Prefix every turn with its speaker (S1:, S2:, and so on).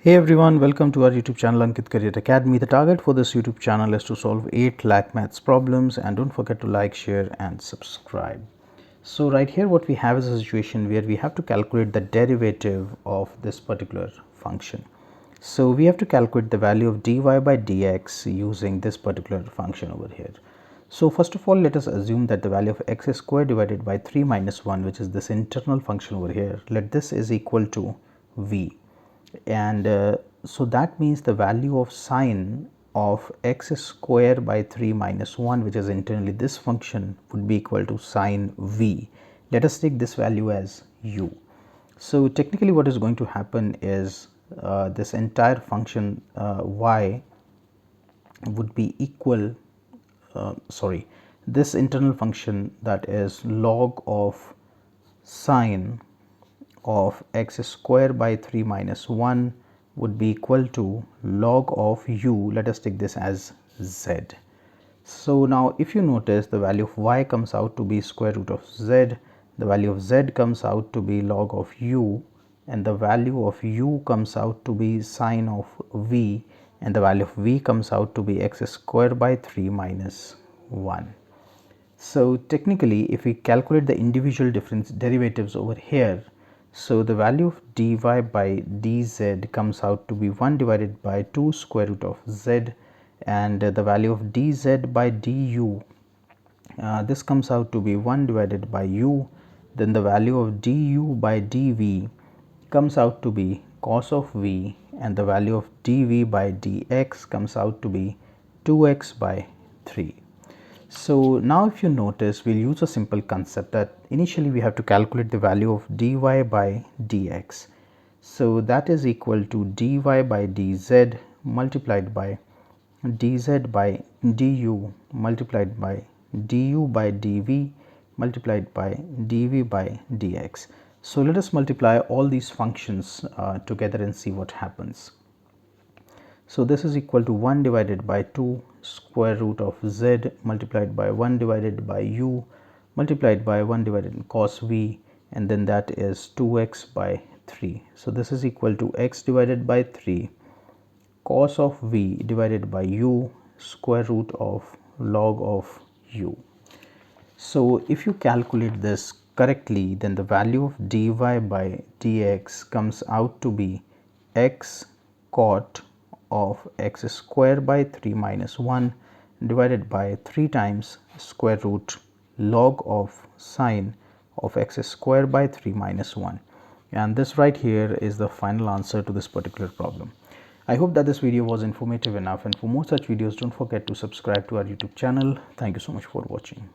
S1: Hey everyone, welcome to our YouTube channel Ankit Career Academy. The target for this YouTube channel is to solve 8 lakh maths problems, and don't forget to like, share and subscribe. So right here what we have is a situation where we have to calculate the derivative of this particular function. So we have to calculate the value of dy by dx using this particular function over here. So first of all, let us assume that the value of x square divided by 3 minus 1, which is this internal function over here, let this is equal to v. And so that means the value of sine of x square by 3 minus 1, which is internally this function, would be equal to sine v. Let us take this value as u. So technically what is going to happen is this entire function y would be equal, this internal function, that is log of sine of x square by 3 minus 1 would be equal to log of u. Let us take this as z. So now if you notice, the value of y comes out to be square root of z, the value of z comes out to be log of u, and the value of u comes out to be sine of v, and the value of v comes out to be x square by 3 minus 1. So technically if we calculate the individual derivatives over here, so the value of dy by dz comes out to be 1 divided by 2 square root of z, and the value of dz by du, this comes out to be 1 divided by u. Then the value of du by dv comes out to be cos of v, and the value of dv by dx comes out to be 2x by 3. So now if you notice, we'll use a simple concept that initially we have to calculate the value of dy by dx. So that is equal to dy by dz multiplied by dz by du multiplied by du by dv multiplied by dv by dx. So let us multiply all these functions together and see what happens. So this is equal to 1 divided by 2 square root of z multiplied by 1 divided by u multiplied by 1 divided by cos v, and then that is 2x by 3. So this is equal to x divided by 3 cos of v divided by u square root of log of u. So if you calculate this correctly, then the value of dy by dx comes out to be x cot of x square by 3 minus 1 divided by 3 times square root log of sine of x square by 3 minus 1, and this right here is the final answer to this particular problem. I hope that this video was informative enough, and for more such videos don't forget to subscribe to our YouTube channel. Thank you so much for watching.